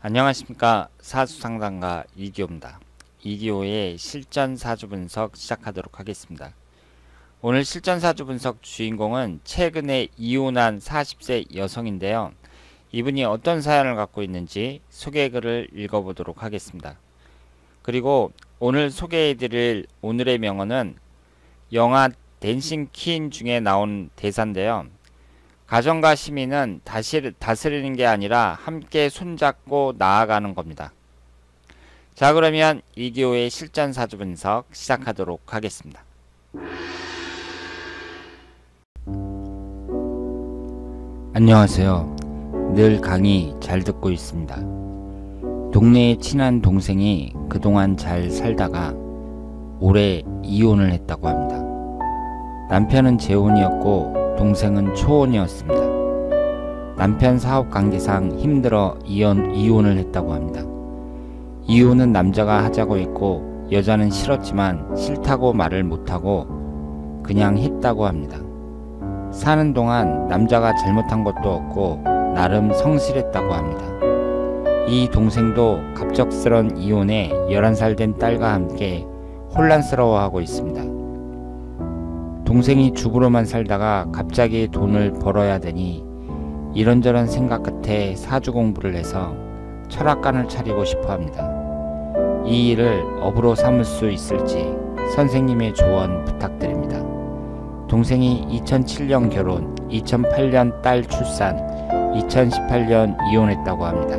안녕하십니까. 사주상담가 이기호입니다. 이기호의 실전 사주 분석 시작하도록 하겠습니다. 오늘 실전 사주 분석 주인공은 최근에 이혼한 40세 여성인데요. 이분이 어떤 사연을 갖고 있는지 소개글을 읽어보도록 하겠습니다. 그리고 오늘 소개해드릴 오늘의 명언은 영화 댄싱 퀸 중에 나온 대사인데요. 가정과 시민은 다스리는 게 아니라 함께 손잡고 나아가는 겁니다. 자, 그러면 이기호의 실전 사주 분석 시작하도록 하겠습니다. 안녕하세요. 늘 강의 잘 듣고 있습니다. 동네에 친한 동생이 그동안 잘 살다가 올해 이혼을 했다고 합니다. 남편은 재혼이었고 동생은 초혼이었습니다. 남편 사업 관계상 힘들어 이혼을 했다고 합니다. 이혼은 남자가 하자고 했고 여자는 싫었지만 싫다고 말을 못하고 그냥 했다고 합니다. 사는 동안 남자가 잘못한 것도 없고 나름 성실했다고 합니다. 이 동생도 갑작스런 이혼에 11살 된 딸과 함께 혼란스러워하고 있습니다. 동생이 주부로만 살다가 갑자기 돈을 벌어야 되니 이런저런 생각 끝에 사주 공부를 해서 철학관을 차리고 싶어 합니다. 이 일을 업으로 삼을 수 있을지 선생님의 조언 부탁드립니다. 동생이 2007년 결혼, 2008년 딸 출산, 2018년 이혼했다고 합니다.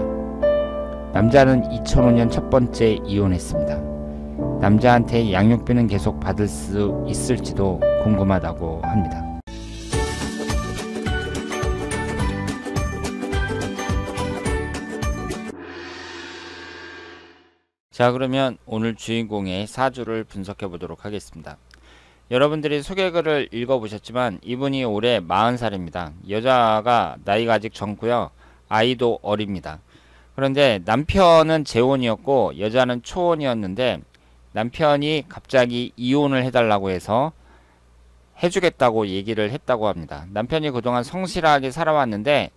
남자는 2005년 첫 번째 이혼했습니다. 남자한테 양육비는 계속 받을 수 있을지도 궁금하다고 합니다. 자, 그러면 오늘 주인공의 사주를 분석해 보도록 하겠습니다. 여러분들이 소개글을 읽어보셨지만 이분이 올해 40살입니다. 여자가 나이가 아직 젊고요. 아이도 어립니다. 그런데 남편은 재혼이었고 여자는 초혼이었는데 남편이 갑자기 이혼을 해달라고 해서 해주겠다고 얘기를 했다고 합니다. 남편이 그동안 성실하게 살아왔는데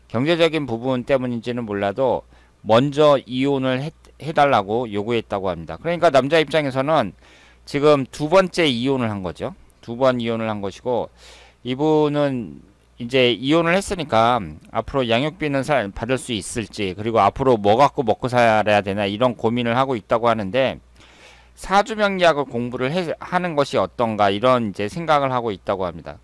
경제적인 부분 때문인지는 몰라도 먼저 이혼을 해달라고 요구했다고 합니다. 그러니까 남자 입장에서는 지금 두 번째 이혼을 한 거죠. 두 번 이혼을 한 것이고 이분은 이제 이혼을 했으니까 앞으로 양육비는 받을 수 있을지 그리고 앞으로 뭐 갖고 먹고 살아야 되나 이런 고민을 하고 있다고 하는데 사주명리학을 공부를 하는 것이 어떤가 이런 이제 생각을 하고 있다고 합니다.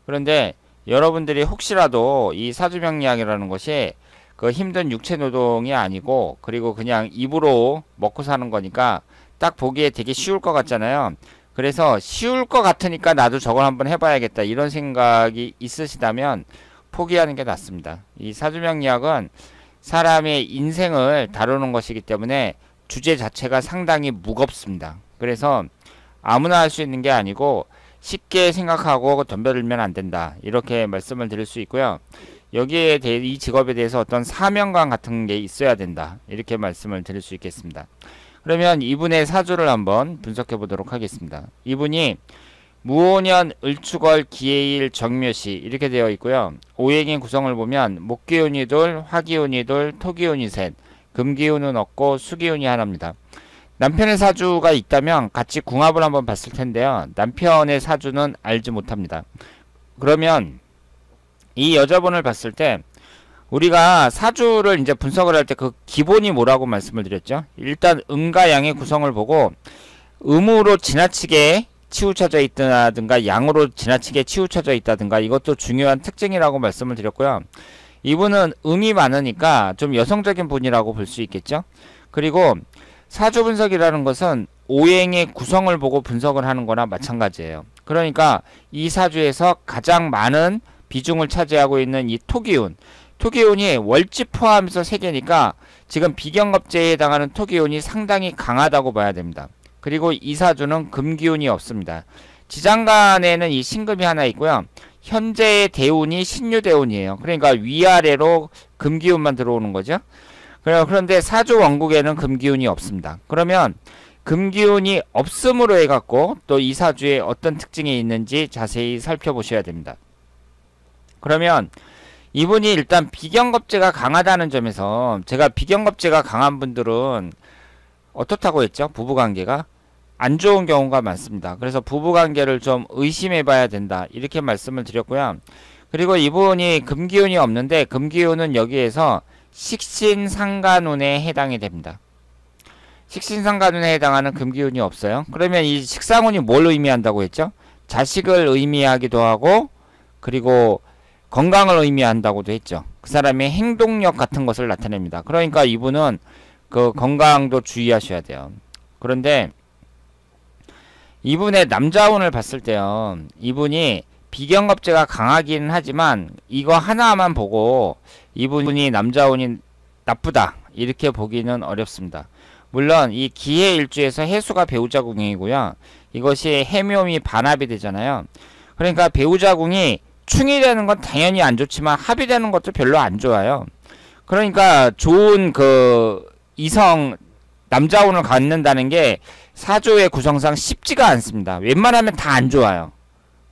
그런데 여러분들이 혹시라도 이 사주명리학이라는 것이 그 힘든 육체노동이 아니고 그리고 그냥 입으로 먹고 사는 거니까 딱 보기에 되게 쉬울 것 같잖아요. 그래서 쉬울 것 같으니까 나도 저걸 한번 해봐야겠다 이런 생각이 있으시다면 포기하는 게 낫습니다. 이 사주명리학은 사람의 인생을 다루는 것이기 때문에 주제 자체가 상당히 무겁습니다. 그래서 아무나 할 수 있는 게 아니고 쉽게 생각하고 덤벼들면 안 된다 이렇게 말씀을 드릴 수 있고요. 여기에 대해 이 직업에 대해서 어떤 사명감 같은 게 있어야 된다 이렇게 말씀을 드릴 수 있겠습니다. 그러면 이분의 사주를 한번 분석해 보도록 하겠습니다. 이분이 무오년 을축월 기해일 정묘시 이렇게 되어 있고요. 오행의 구성을 보면 목기운이 둘, 화기운이 둘, 토기운이 셋, 금기운은 없고 수기운이 하나입니다. 남편의 사주가 있다면 같이 궁합을 한번 봤을 텐데요. 남편의 사주는 알지 못합니다. 그러면 이 여자분을 봤을 때 우리가 사주를 이제 분석을 할 때 그 기본이 뭐라고 말씀을 드렸죠? 일단 음과 양의 구성을 보고 음으로 지나치게 치우쳐져 있다든가 양으로 지나치게 치우쳐져 있다든가 이것도 중요한 특징이라고 말씀을 드렸고요. 이분은 음이 많으니까 좀 여성적인 분이라고 볼 수 있겠죠. 그리고 사주 분석이라는 것은 오행의 구성을 보고 분석을 하는 거나 마찬가지예요. 그러니까 이 사주에서 가장 많은 비중을 차지하고 있는 이 토기운이 월지 포함해서 3개니까 지금 비경겁제에 해당하는 토기운이 상당히 강하다고 봐야 됩니다. 그리고 이 사주는 금기운이 없습니다. 지장간에는 이 신금이 하나 있고요. 현재의 대운이 신유대운이에요. 그러니까 위아래로 금기운만 들어오는 거죠. 그런데 사주 원국에는 금기운이 없습니다. 그러면 금기운이 없음으로 해갖고 또 이 사주에 어떤 특징이 있는지 자세히 살펴보셔야 됩니다. 그러면 이분이 일단 비경겁제가 강하다는 점에서, 제가 비경겁제가 강한 분들은 어떻다고 했죠? 부부관계가 안 좋은 경우가 많습니다. 그래서 부부관계를 좀 의심해 봐야 된다, 이렇게 말씀을 드렸고요. 그리고 이분이 금기운이 없는데, 금기운은 여기에서 식신상간운에 해당이 됩니다. 식신상간운에 해당하는 금기운이 없어요. 그러면 이 식상운이 뭘 의미한다고 했죠? 자식을 의미하기도 하고, 그리고 건강을 의미한다고도 했죠. 그 사람의 행동력 같은 것을 나타냅니다. 그러니까 이분은 그 건강도 주의하셔야 돼요. 그런데 이분의 남자운을 봤을 때요, 이분이 비경겁제가 강하긴 하지만 이거 하나만 보고 이분이 남자운이 나쁘다, 이렇게 보기는 어렵습니다. 물론 이 기해일주에서 해수가 배우자궁이고요, 이것이 해묘미 반합이 되잖아요. 그러니까 배우자궁이 충이 되는 건 당연히 안 좋지만 합이 되는 것도 별로 안 좋아요. 그러니까 좋은 그 이성 남자운을 갖는다는 게 사주의 구성상 쉽지가 않습니다. 웬만하면 다 안 좋아요.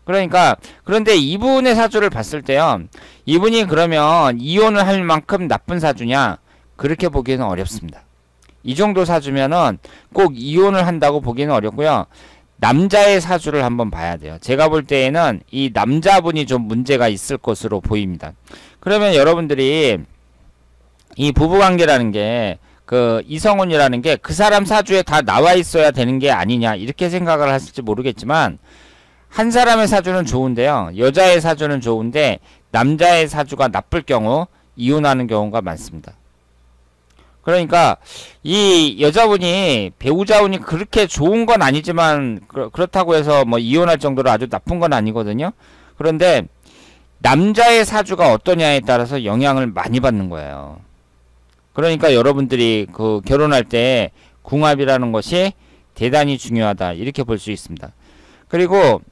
그러니까, 그런데 이분의 사주를 봤을 때요, 이분이 그러면 이혼을 할 만큼 나쁜 사주냐, 그렇게 보기에는 어렵습니다. 이 정도 사주면은 꼭 이혼을 한다고 보기는 어렵고요. 남자의 사주를 한번 봐야 돼요. 제가 볼 때에는 이 남자분이 좀 문제가 있을 것으로 보입니다. 그러면 여러분들이 이 부부관계라는 게, 그 이성운이라는 게 그 사람 사주에 다 나와 있어야 되는 게 아니냐, 이렇게 생각을 하실지 모르겠지만, 한 사람의 사주는 좋은데요, 여자의 사주는 좋은데 남자의 사주가 나쁠 경우 이혼하는 경우가 많습니다. 그러니까 이 여자분이 배우자운이 그렇게 좋은 건 아니지만, 그렇다고 해서 뭐 이혼할 정도로 아주 나쁜 건 아니거든요. 그런데 남자의 사주가 어떠냐에 따라서 영향을 많이 받는 거예요. 그러니까 여러분들이 그 결혼할 때 궁합이라는 것이 대단히 중요하다, 이렇게 볼 수 있습니다. 그리고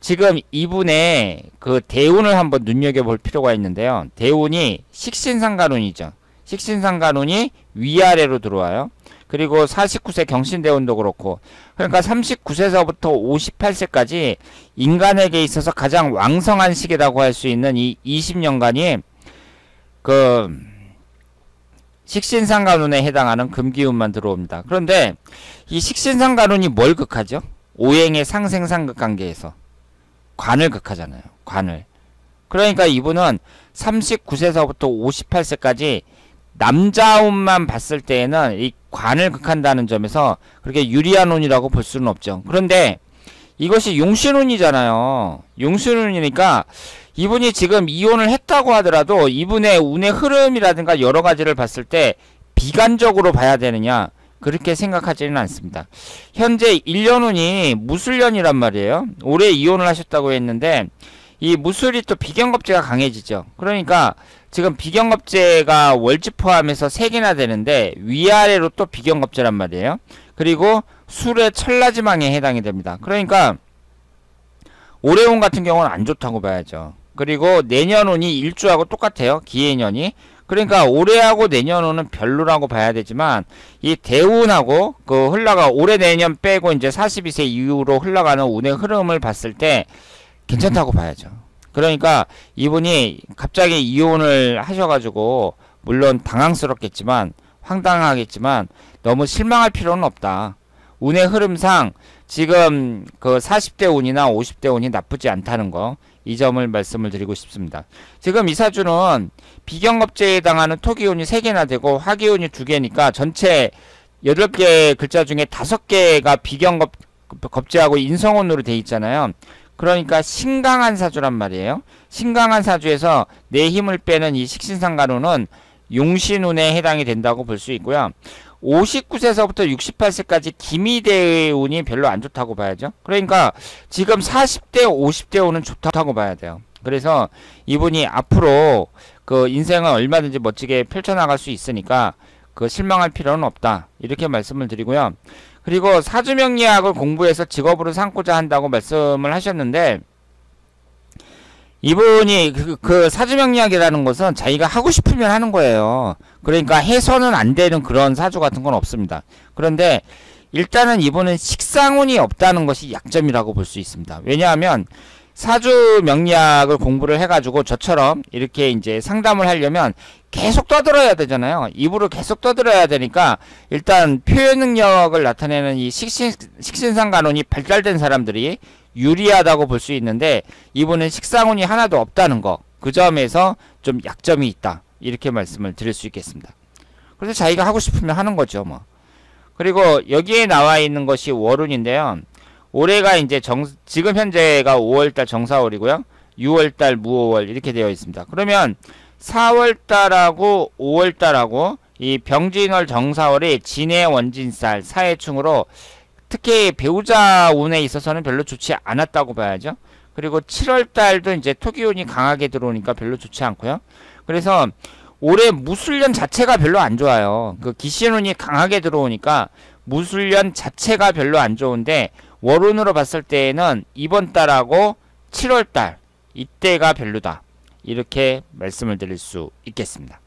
지금 이분의 그 대운을 한번 눈여겨볼 필요가 있는데요, 대운이 식신상간운이죠. 식신상간운이 위아래로 들어와요. 그리고 49세 경신대운도 그렇고, 그러니까 39세서부터 58세까지 인간에게 있어서 가장 왕성한 시기라고 할 수 있는 이 20년간이 그 식신상간운에 해당하는 금기운만 들어옵니다. 그런데 이 식신상간운이 뭘 극하죠? 오행의 상생상극 관계에서 관을 극하잖아요. 관을. 그러니까 이분은 39세서부터 58세까지 남자운만 봤을 때에는 이 관을 극한다는 점에서 그렇게 유리한 운이라고 볼 수는 없죠. 그런데 이것이 용신운이잖아요. 용신운이니까 이분이 지금 이혼을 했다고 하더라도 이분의 운의 흐름이라든가 여러 가지를 봤을 때 비관적으로 봐야 되느냐, 그렇게 생각하지는 않습니다. 현재 1년운이 무술년이란 말이에요. 올해 이혼을 하셨다고 했는데 이 무술이 또 비경겁제가 강해지죠. 그러니까 지금 비경겁제가 월지 포함해서 3개나 되는데 위아래로 또 비경겁제란 말이에요. 그리고 술의 천라지망에 해당이 됩니다. 그러니까 올해운 같은 경우는 안 좋다고 봐야죠. 그리고 내년운이 일주하고 똑같아요. 기해년이. 그러니까 올해하고 내년운은 별로라고 봐야 되지만 이 대운하고 그 흘러가 올해 내년 빼고 이제 42세 이후로 흘러가는 운의 흐름을 봤을 때 괜찮다고 봐야죠. 그러니까 이분이 갑자기 이혼을 하셔가지고 물론 당황스럽겠지만, 황당하겠지만 너무 실망할 필요는 없다. 운의 흐름상 지금 그 40대 운이나 50대 운이 나쁘지 않다는 거, 이 점을 말씀을 드리고 싶습니다. 지금 이 사주는 비경겁제에 해당하는 토기운이 3개나 되고 화기운이 2개니까 전체 8개 글자 중에 5개가 비경겁제하고 인성운으로 돼 있잖아요. 그러니까 신강한 사주란 말이에요. 신강한 사주에서 내 힘을 빼는 이 식신상간운은 용신운에 해당이 된다고 볼 수 있고요. 59세서부터 68세까지 기미대의 운이 별로 안 좋다고 봐야죠. 그러니까 지금 40대 50대 운은 좋다고 봐야 돼요. 그래서 이분이 앞으로 그 인생을 얼마든지 멋지게 펼쳐나갈 수 있으니까 그 실망할 필요는 없다, 이렇게 말씀을 드리고요. 그리고 사주명리학을 공부해서 직업으로 삼고자 한다고 말씀을 하셨는데, 이분이 그 사주명리학이라는 것은 자기가 하고 싶으면 하는 거예요. 그러니까 해서는 안 되는 그런 사주 같은 건 없습니다. 그런데 일단은 이분은 식상운이 없다는 것이 약점이라고 볼 수 있습니다. 왜냐하면 사주 명리학을 공부를 해가지고 저처럼 이렇게 이제 상담을 하려면 계속 떠들어야 되잖아요. 입으로 계속 떠들어야 되니까 일단 표현 능력을 나타내는 이 식신상간운이 발달된 사람들이 유리하다고 볼 수 있는데 이분은 식상운이 하나도 없다는 거, 그 점에서 좀 약점이 있다, 이렇게 말씀을 드릴 수 있겠습니다. 그래서 자기가 하고 싶으면 하는 거죠 뭐. 그리고 여기에 나와 있는 것이 월운인데요. 올해가 이제 지금 현재가 5월달 정사월이고요. 6월달 무오월 이렇게 되어 있습니다. 그러면 4월달하고 5월달하고 이 병진월 정사월이 진해 원진살 사해충으로 특히 배우자 운에 있어서는 별로 좋지 않았다고 봐야죠. 그리고 7월달도 이제 토기운이 강하게 들어오니까 별로 좋지 않고요. 그래서 올해 무술년 자체가 별로 안 좋아요. 그 기신운이 강하게 들어오니까 무술년 자체가 별로 안 좋은데 월운으로 봤을 때에는 이번 달하고 7월달 이때가 별로다, 이렇게 말씀을 드릴 수 있겠습니다.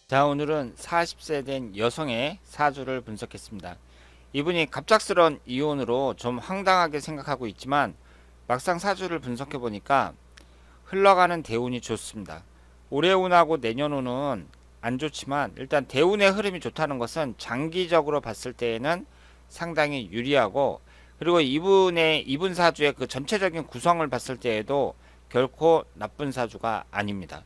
자, 오늘은 40세 된 여성의 사주를 분석했습니다. 이분이 갑작스런 이혼으로 좀 황당하게 생각하고 있지만 막상 사주를 분석해 보니까 흘러가는 대운이 좋습니다. 올해 운하고 내년 운은 안 좋지만 일단 대운의 흐름이 좋다는 것은 장기적으로 봤을 때에는 상당히 유리하고, 그리고 이분 사주의 그 전체적인 구성을 봤을 때에도 결코 나쁜 사주가 아닙니다.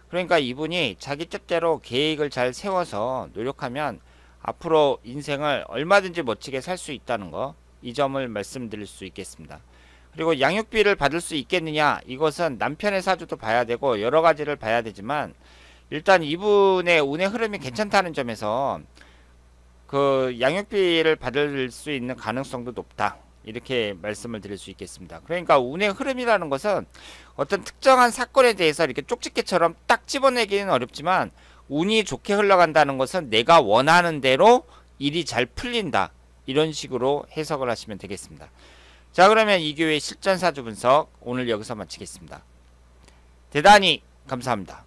그러니까 이분이 자기 뜻대로 계획을 잘 세워서 노력하면 앞으로 인생을 얼마든지 멋지게 살 수 있다는 거, 이 점을 말씀드릴 수 있겠습니다. 그리고 양육비를 받을 수 있겠느냐, 이것은 남편의 사주도 봐야 되고 여러 가지를 봐야 되지만 일단 이분의 운의 흐름이 괜찮다는 점에서 그 양육비를 받을 수 있는 가능성도 높다, 이렇게 말씀을 드릴 수 있겠습니다. 그러니까 운의 흐름이라는 것은 어떤 특정한 사건에 대해서 이렇게 쪽집게처럼 딱 집어내기는 어렵지만 운이 좋게 흘러간다는 것은 내가 원하는 대로 일이 잘 풀린다, 이런 식으로 해석을 하시면 되겠습니다. 자, 그러면 이교의 실전사주 분석 오늘 여기서 마치겠습니다. 대단히 감사합니다.